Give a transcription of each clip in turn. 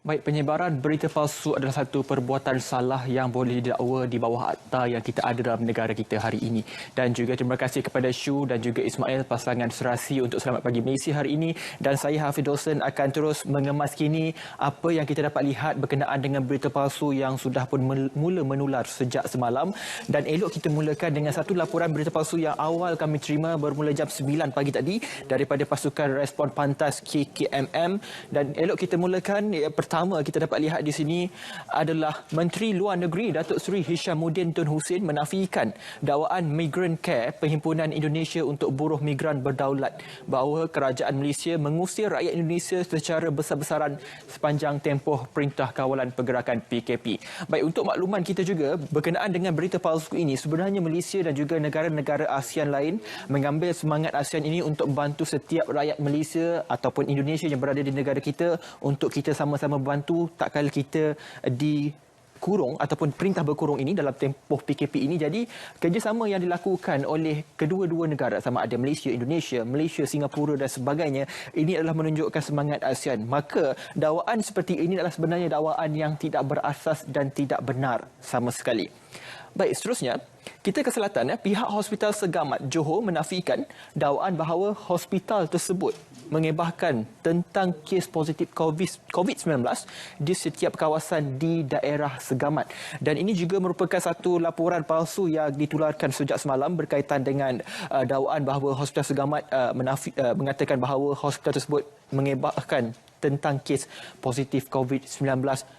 Baik, penyebaran berita palsu adalah satu perbuatan salah yang boleh didakwa di bawah akta yang kita ada dalam negara kita hari ini. Dan juga terima kasih kepada Shu dan juga Ismail, pasangan serasi untuk Selamat Pagi Malaysia hari ini. Dan saya, Hafiz Dawson, akan terus mengemas kini apa yang kita dapat lihat berkenaan dengan berita palsu yang sudah pun mula menular sejak semalam. Dan elok kita mulakan dengan satu laporan berita palsu yang awal kami terima bermula jam 9 pagi tadi daripada pasukan respon pantas KKMM. Dan elok kita mulakan pertama kita dapat lihat di sini adalah Menteri Luar Negeri Datuk Seri Hishamuddin Tun Hussein menafikan dakwaan Migrant Care Perhimpunan Indonesia untuk Buruh Migran Berdaulat bahawa kerajaan Malaysia mengusir rakyat Indonesia secara besar-besaran sepanjang tempoh Perintah Kawalan Pergerakan PKP. Baik, untuk makluman kita juga berkenaan dengan berita palsu ini, sebenarnya Malaysia dan juga negara-negara ASEAN lain mengambil semangat ASEAN ini untuk membantu setiap rakyat Malaysia ataupun Indonesia yang berada di negara kita untuk kita sama-sama bantu tak kala kita dikurung ataupun perintah berkurung ini dalam tempoh PKP ini. Jadi kerjasama yang dilakukan oleh kedua-dua negara sama ada Malaysia, Indonesia, Malaysia, Singapura dan sebagainya, ini adalah menunjukkan semangat ASEAN. Maka dakwaan seperti ini adalah sebenarnya dakwaan yang tidak berasas dan tidak benar sama sekali. Baik, seterusnya kita ke selatan. Pihak Hospital Segamat Johor menafikan dakwaan bahawa hospital tersebut mengebahkan tentang kes positif COVID-19 di setiap kawasan di daerah Segamat. Dan ini juga merupakan satu laporan palsu yang ditularkan sejak semalam berkaitan dengan dakwaan bahawa Hospital Segamat mengatakan bahawa hospital tersebut mengebahkan tentang kes positif COVID-19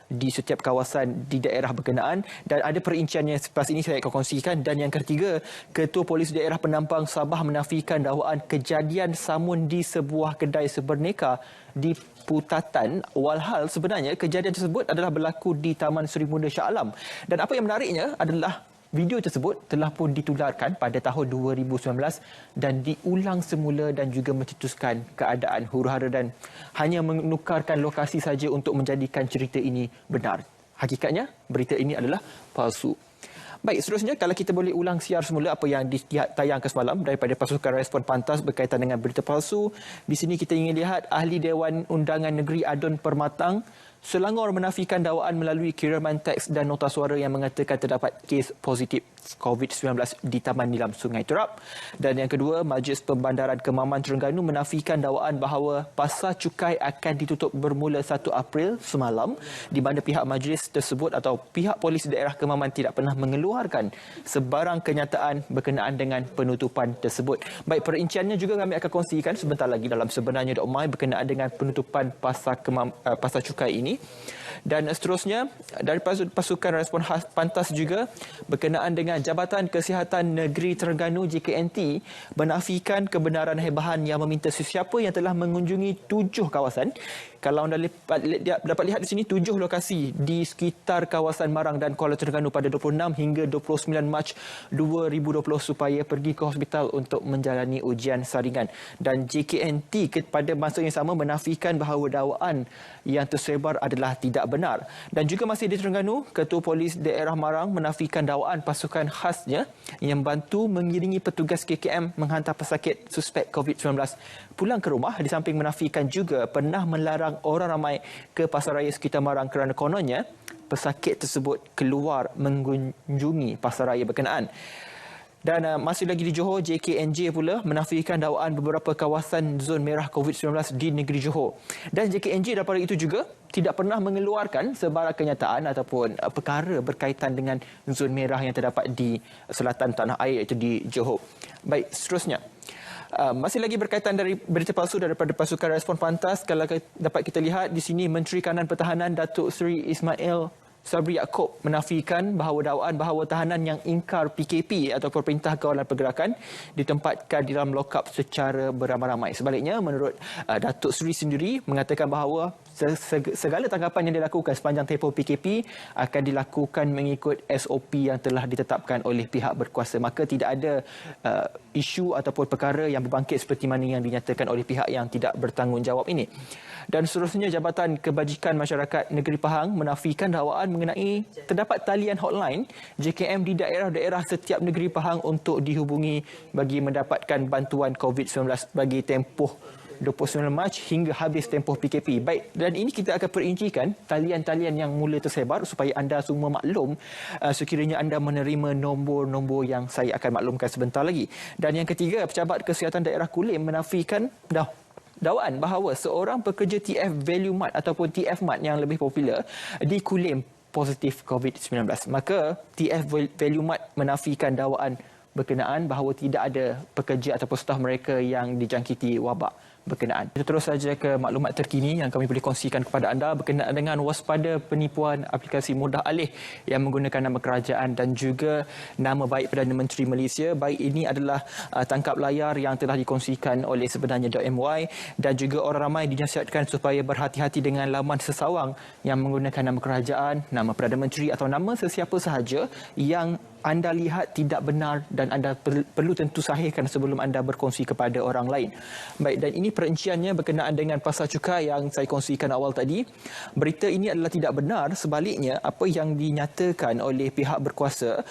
di setiap kawasan di daerah berkenaan. Dan ada perinciannya selepas ini saya akan kongsikan. Dan yang ketiga, Ketua Polis Daerah Penampang Sabah menafikan dakwaan kejadian samun di sebuah kedai seberneka di Putatan. Walhal sebenarnya kejadian tersebut adalah berlaku di Taman Seri Muda Shah Alam. Dan apa yang menariknya adalah video tersebut telah pun ditularkan pada tahun 2019 dan diulang semula dan juga mencetuskan keadaan huru-hara dan hanya menukarkan lokasi saja untuk menjadikan cerita ini benar. Hakikatnya, berita ini adalah palsu. Baik, seterusnya kalau kita boleh ulang siar semula apa yang ditayangkan semalam daripada pasukan respon pantas berkaitan dengan berita palsu. Di sini kita ingin lihat Ahli Dewan Undangan Negeri Adun Permatang Selangor menafikan dakwaan melalui kiriman teks dan nota suara yang mengatakan terdapat kes positif COVID-19 di Taman Nilam Sungai Terap. Dan yang kedua, Majlis Pembandaran Kemaman Terengganu menafikan dakwaan bahawa pasar cukai akan ditutup bermula 1 April semalam, di mana pihak majlis tersebut atau pihak polis daerah Kemaman tidak pernah mengeluarkan sebarang kenyataan berkenaan dengan penutupan tersebut. Baik, perinciannya juga kami akan kongsikan sebentar lagi dalam Sebenarnya.my berkenaan dengan penutupan pasar cukai ini. Dan seterusnya dari pasukan respon pantas juga berkenaan dengan Jabatan Kesihatan Negeri Terengganu JKNT menafikan kebenaran hebahan yang meminta sesiapa yang telah mengunjungi 7 kawasan. Kalau anda dapat lihat di sini 7 lokasi di sekitar kawasan Marang dan Kuala Terengganu pada 26 hingga 29 Mac 2020 supaya pergi ke hospital untuk menjalani ujian saringan. Dan JKNT pada masa yang sama menafikan bahawa dakwaan yang tersebar adalah tidak benar. Dan juga masih di Terengganu, Ketua Polis Daerah Marang menafikan dakwaan pasukan khasnya yang bantu mengiringi petugas KKM menghantar pesakit suspek COVID-19 pulang ke rumah, di samping menafikan juga pernah melarang orang ramai ke pasaraya sekitar Marang kerana kononnya pesakit tersebut keluar mengunjungi pasaraya berkenaan. Dan masih lagi di Johor, JKNJ pula menafikan dakwaan beberapa kawasan zon merah COVID-19 di negeri Johor. Dan JKNJ daripada itu juga tidak pernah mengeluarkan sebarang kenyataan ataupun perkara berkaitan dengan zon merah yang terdapat di selatan tanah air, iaitu di Johor. Baik, seterusnya. Masih lagi berkaitan dari berita palsu daripada pasukan respon pantas, kalau dapat kita lihat di sini Menteri Kanan Pertahanan Datuk Seri Ismail Sabri Yaakob menafikan bahawa dakwaan bahawa tahanan yang ingkar PKP atau Perintah Kawalan Pergerakan ditempatkan di dalam lokap secara beramai-ramai. Sebaliknya, menurut Datuk Seri sendiri mengatakan bahawa segala tanggapan yang dilakukan sepanjang tempoh PKP akan dilakukan mengikut SOP yang telah ditetapkan oleh pihak berkuasa. Maka tidak ada isu ataupun perkara yang berbangkit seperti mana yang dinyatakan oleh pihak yang tidak bertanggungjawab ini. Dan seterusnya, Jabatan Kebajikan Masyarakat Negeri Pahang menafikan dakwaan mengenai terdapat talian hotline JKM di daerah-daerah setiap negeri Pahang untuk dihubungi bagi mendapatkan bantuan COVID-19 bagi tempoh 29 Mac hingga habis tempoh PKP. Baik, dan ini kita akan perincikan talian-talian yang mula tersebar supaya anda semua maklum sekiranya anda menerima nombor-nombor yang saya akan maklumkan sebentar lagi. Dan yang ketiga, Pejabat Kesihatan Daerah Kulim menafikan dakwaan bahawa seorang pekerja TF Value Mart ataupun TF Mart yang lebih popular di Kulim positif COVID-19. Maka TF Value Mart menafikan dakwaan berkenaan bahawa tidak ada pekerja ataupun staf mereka yang dijangkiti wabak berkenaan. Kita terus saja ke maklumat terkini yang kami boleh kongsikan kepada anda berkenaan dengan waspada penipuan aplikasi mudah alih yang menggunakan nama kerajaan dan juga nama baik Perdana Menteri Malaysia. Baik ini adalah tangkap layar yang telah dikongsikan oleh sebenarnya .my dan juga orang ramai dinasihatkan supaya berhati-hati dengan laman sesawang yang menggunakan nama kerajaan, nama Perdana Menteri atau nama sesiapa sahaja yang anda lihat tidak benar dan anda perlu tentu sahihkan sebelum anda berkongsi kepada orang lain. Baik, dan ini perinciannya berkenaan dengan pasal cukai yang saya kongsikan awal tadi. Berita ini adalah tidak benar, sebaliknya apa yang dinyatakan oleh pihak berkuasa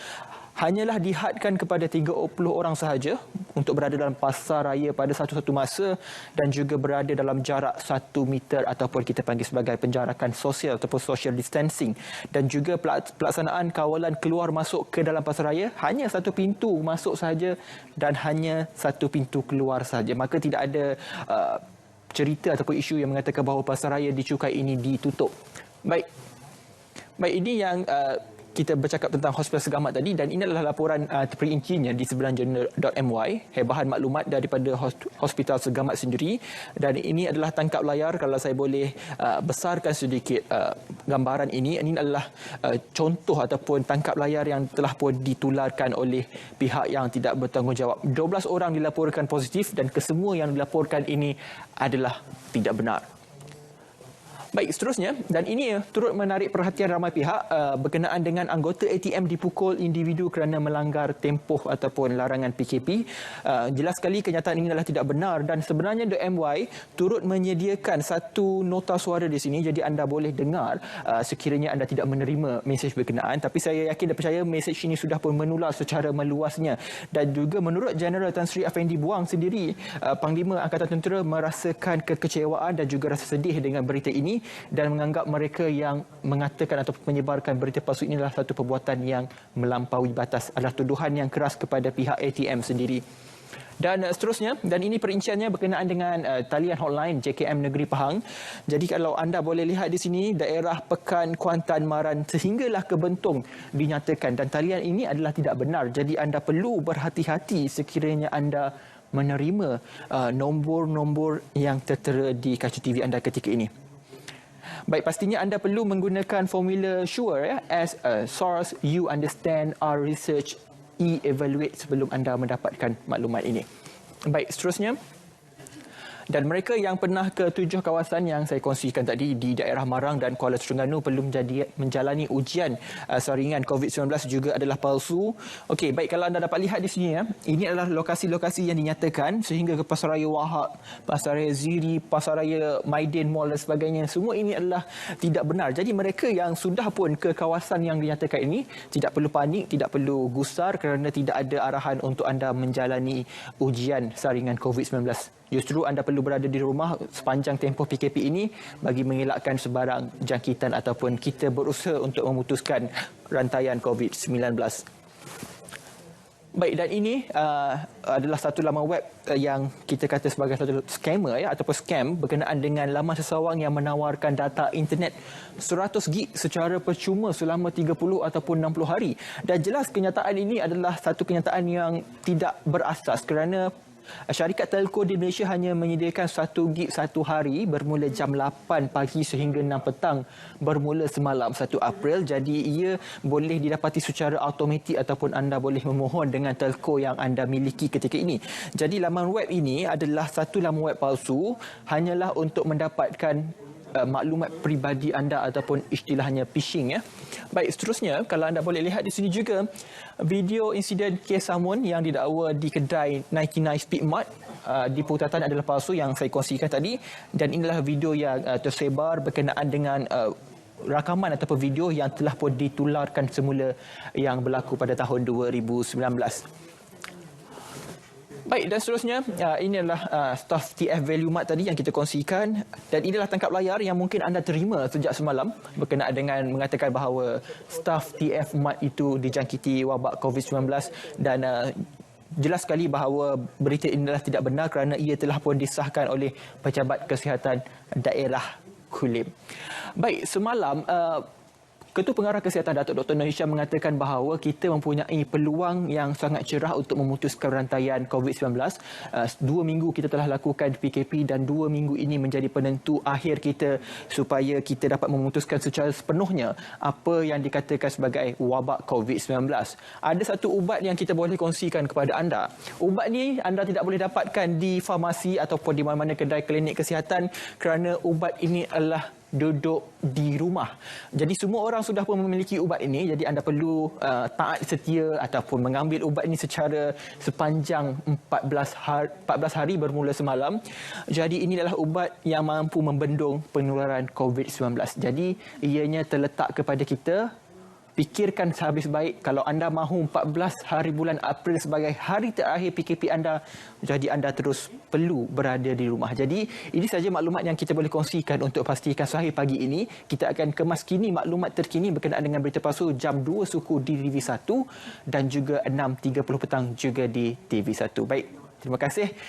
hanyalah dihadkan kepada 30 orang sahaja untuk berada dalam pasar raya pada satu-satu masa dan juga berada dalam jarak 1 meter ataupun kita panggil sebagai penjarakan sosial ataupun social distancing, dan juga pelaksanaan kawalan keluar masuk ke dalam pasar raya hanya satu pintu masuk sahaja dan hanya satu pintu keluar sahaja. Maka tidak ada cerita ataupun isu yang mengatakan bahawa pasar raya dicukai ini ditutup. Baik, ini yang kita bercakap tentang Hospital Segamat tadi, dan ini adalah laporan terperincinya di sebenarjournal.my, hebahan maklumat daripada Hospital Segamat sendiri, dan ini adalah tangkap layar. Kalau saya boleh besarkan sedikit gambaran ini adalah contoh ataupun tangkap layar yang telah pun ditularkan oleh pihak yang tidak bertanggungjawab. 12 orang dilaporkan positif dan kesemua yang dilaporkan ini adalah tidak benar. Baik, seterusnya, dan ini turut menarik perhatian ramai pihak berkenaan dengan anggota ATM dipukul individu kerana melanggar tempoh ataupun larangan PKP. Jelas sekali kenyataan ini adalah tidak benar dan sebenarnya .my turut menyediakan satu nota suara di sini, jadi anda boleh dengar sekiranya anda tidak menerima mesej berkenaan. Tapi saya yakin dan percaya mesej ini sudah pun menular secara meluasnya. Dan juga menurut Jeneral Tan Sri Afendi Buang sendiri, Panglima Angkatan Tentera merasakan kekecewaan dan juga rasa sedih dengan berita ini, dan menganggap mereka yang mengatakan atau menyebarkan berita palsu ini adalah satu perbuatan yang melampaui batas, adalah tuduhan yang keras kepada pihak ATM sendiri. Dan seterusnya, dan ini perinciannya berkenaan dengan talian hotline JKM Negeri Pahang. Jadi kalau anda boleh lihat di sini, daerah Pekan, Kuantan, Maran sehinggalah ke Bentong dinyatakan, dan talian ini adalah tidak benar. Jadi anda perlu berhati-hati sekiranya anda menerima nombor-nombor yang tertera di kaca TV anda ketika ini. Baik, pastinya anda perlu menggunakan formula SURE as a source you understand our research evaluate sebelum anda mendapatkan maklumat ini. Baik, seterusnya. Dan mereka yang pernah ke 7 kawasan yang saya kongsikan tadi di daerah Marang dan Kuala Terengganu perlu menjalani ujian saringan COVID-19 juga adalah palsu. Okey, baik, kalau anda dapat lihat di sini ini adalah lokasi-lokasi yang dinyatakan sehingga ke Pasaraya Wahab, Pasaraya Ziri, Pasaraya Maidin Mall dan sebagainya. Semua ini adalah tidak benar. Jadi mereka yang sudah pun ke kawasan yang dinyatakan ini tidak perlu panik, tidak perlu gusar kerana tidak ada arahan untuk anda menjalani ujian saringan COVID-19. Justru anda perlu berada di rumah sepanjang tempoh PKP ini bagi mengelakkan sebarang jangkitan ataupun kita berusaha untuk memutuskan rantaian COVID-19. Baik, dan ini adalah satu laman web yang kita kata sebagai satu scammer ataupun scam berkenaan dengan laman sesawang yang menawarkan data internet 100 gig secara percuma selama 30 ataupun 60 hari. Dan jelas kenyataan ini adalah satu kenyataan yang tidak berasas kerana syarikat telco di Malaysia hanya menyediakan 1 gig satu hari bermula jam 8 pagi sehingga 6 petang bermula semalam 1 April. Jadi ia boleh didapati secara automatik ataupun anda boleh memohon dengan telco yang anda miliki ketika ini. Jadi laman web ini adalah satu laman web palsu, hanyalah untuk mendapatkan maklumat peribadi anda ataupun istilahnya phishing. Baik, seterusnya kalau anda boleh lihat di sini juga video insiden kes Samun yang didakwa di kedai 99 Speed Mart di Putatan adalah palsu yang saya kongsikan tadi, dan inilah video yang tersebar berkenaan dengan rakaman ataupun video yang telah pun ditularkan semula yang berlaku pada tahun 2019. Baik, dan seterusnya, ini adalah staf TF Value Mart tadi yang kita kongsikan, dan inilah tangkap layar yang mungkin anda terima sejak semalam berkenaan dengan mengatakan bahawa staf TF Mart itu dijangkiti wabak COVID-19 dan jelas sekali bahawa berita ini adalah tidak benar kerana ia telah pun disahkan oleh Pejabat Kesihatan Daerah Kulim. Baik, semalam Ketua Pengarah Kesihatan Datuk Dr. Noor Hisham mengatakan bahawa kita mempunyai peluang yang sangat cerah untuk memutuskan rantaian COVID-19. 2 minggu kita telah lakukan PKP dan 2 minggu ini menjadi penentu akhir kita supaya kita dapat memutuskan secara sepenuhnya apa yang dikatakan sebagai wabak COVID-19. Ada satu ubat yang kita boleh kongsikan kepada anda. Ubat ni anda tidak boleh dapatkan di farmasi ataupun di mana-mana kedai klinik kesihatan kerana ubat ini adalah duduk di rumah. Jadi semua orang sudah pun memiliki ubat ini, jadi anda perlu taat setia ataupun mengambil ubat ini secara sepanjang 14 hari bermula semalam. Jadi ini adalah ubat yang mampu membendung penularan COVID-19. Jadi ianya terletak kepada kita. Fikirkan sehabis baik, kalau anda mahu 14 hari bulan April sebagai hari terakhir PKP anda, jadi anda terus perlu berada di rumah. Jadi ini saja maklumat yang kita boleh kongsikan untuk pastikan sahih pagi ini. Kita akan kemas kini maklumat terkini berkenaan dengan berita palsu jam 2 suku di TV1 dan juga 6.30 petang juga di TV1. Baik, terima kasih.